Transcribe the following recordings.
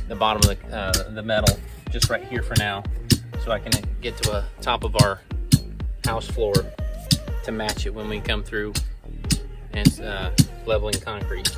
The bottom of the metal just right here for now, so I can get to a top of our house floor to match it when we come through and leveling concrete.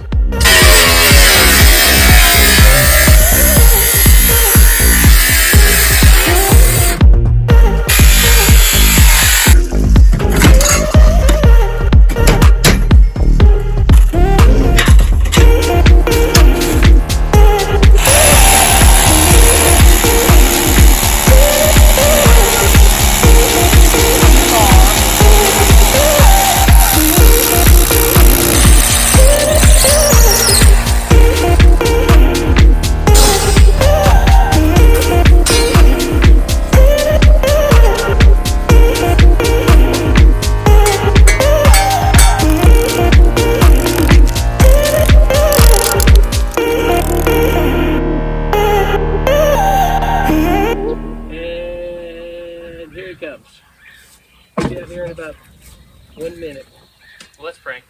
Get here in about 1 minute. Well, let's pray.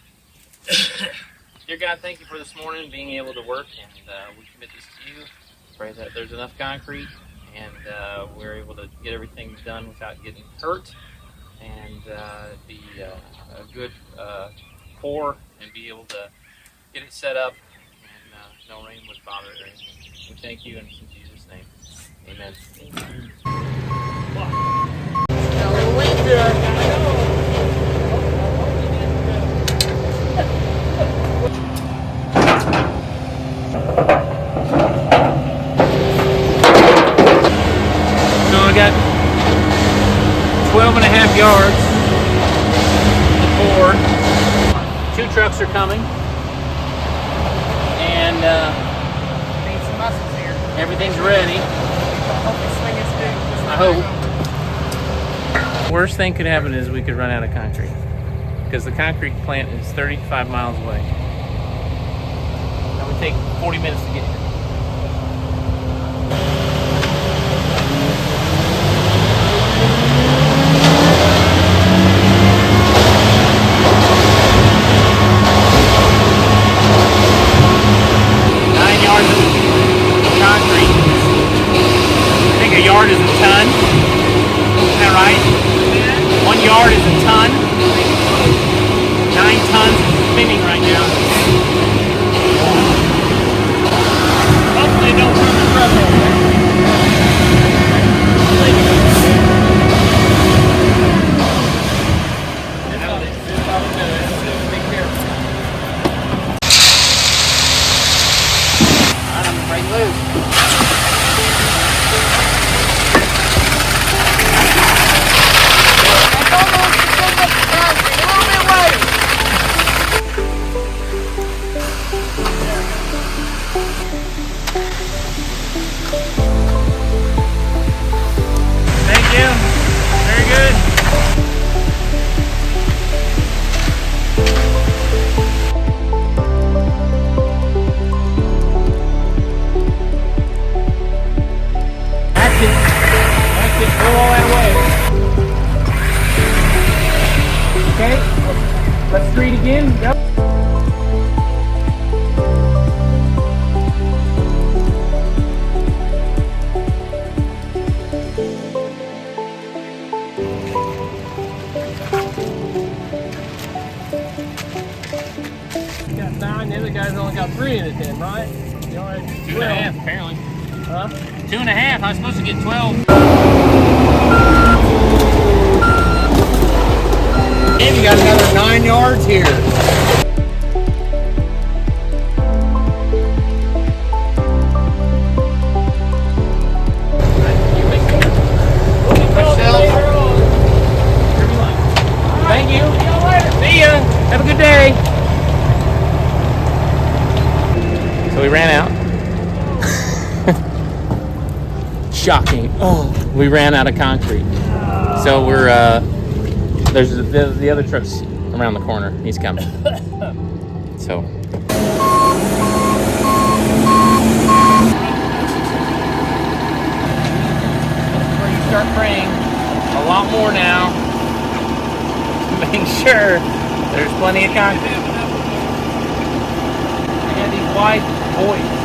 Dear God, thank you for this morning, being able to work, and we commit this to you. Pray that there's enough concrete, and we're able to get everything done without getting hurt, and be a good pour, and be able to get it set up, and no rain would bother it or anything. We thank you, and it's in Jesus' name. Amen. I got 12.5 yards to pour. 2 trucks are coming, and Need some muscles here. everything's ready. I hope. Worst thing could happen is we could run out of concrete, because the concrete plant is 35 miles away. That would take 40 minutes to get here. Yard is a ton. Is that right? 1 yard is a ton. 9 tons is spinning right now. Hopefully don't turn the truck over. Be careful. Alright, I'm gonna break loose. Okay, let's screed again. Yep. got 3 in it then, right? You already 2.5 apparently. Huh? 2.5. I'm supposed to get 12. And you got another 9 yards here. Thank you. See ya. Have a good day. So we ran out. Shocking. Oh, we ran out of concrete. So we're there's the other truck's around the corner. He's coming. So. Where you start praying a lot more now. Make sure there's plenty of concrete. I got these wide voids.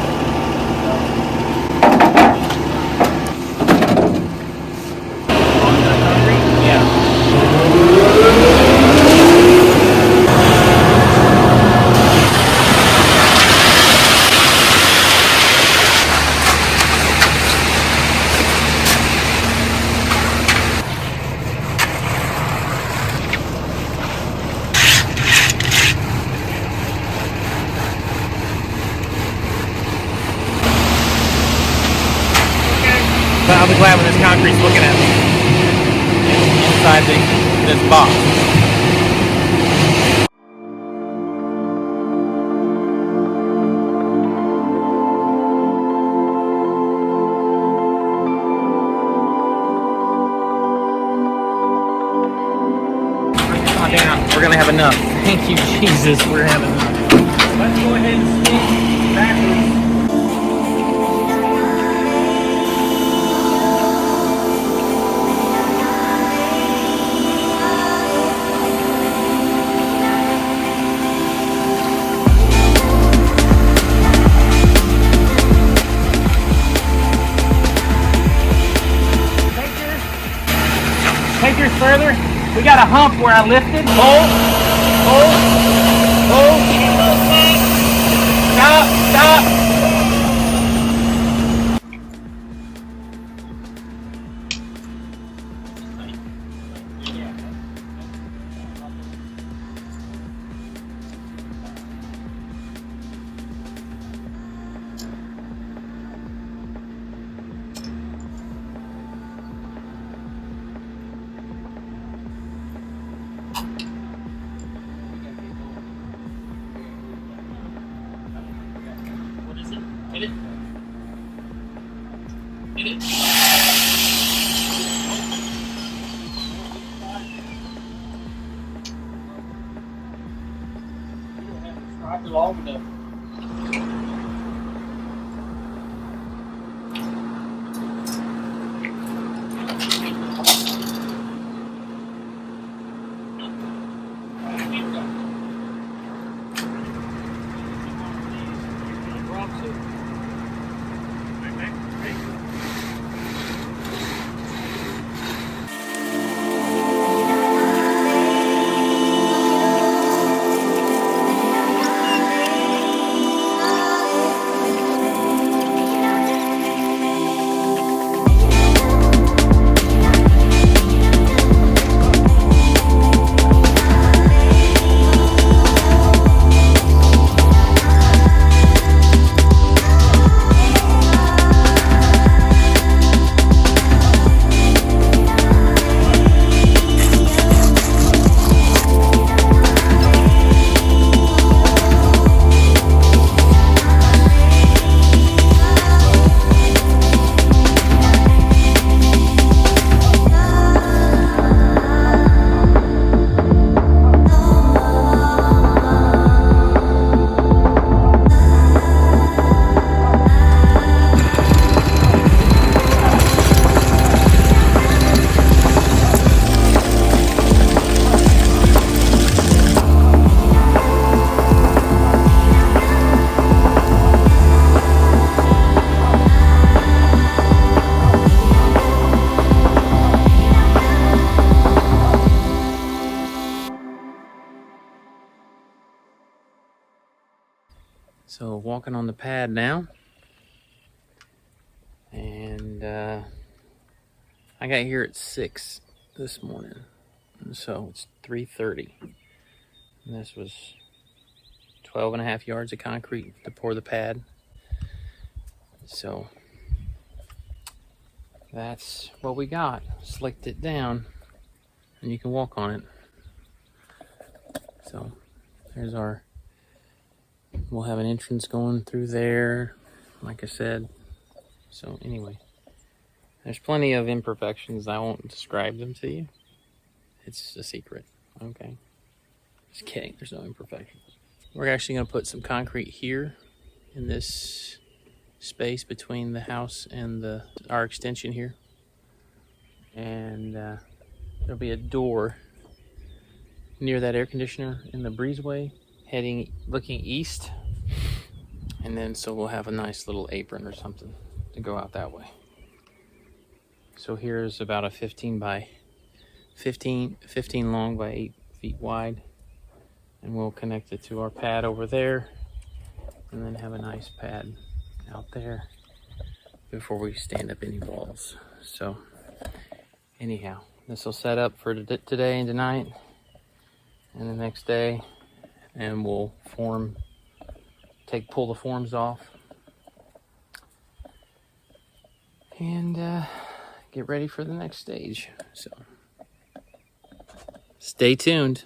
Yeah. But I'll be glad when this concrete's looking at me inside this box. Oh, damn, we're gonna have enough. Thank you, Jesus, we're having enough. Let's go ahead and swing backwards. Take yours further. We got a hump where I lifted. Hold. Stop. What is it? Hit it. Not long enough. So walking on the pad now. And I got here at 6 this morning. So it's 3:30. And this was 12.5 yards of concrete to pour the pad. So that's what we got. Slicked it down and you can walk on it. So there's our, we'll have an entrance going through there, like I said. So anyway, there's plenty of imperfections. I won't describe them to you. It's a secret, okay? Just kidding, there's no imperfections. We're actually gonna put some concrete here in this space between the house and our extension here. And there'll be a door near that air conditioner in the breezeway looking east. And then so we'll have a nice little apron or something to go out that way. So here's about a 15 long by 8 feet wide. And we'll connect it to our pad over there. And then have a nice pad out there before we stand up any walls. So anyhow, this will set up for today and tonight and the next day, and we'll pull the forms off and get ready for the next stage. So stay tuned.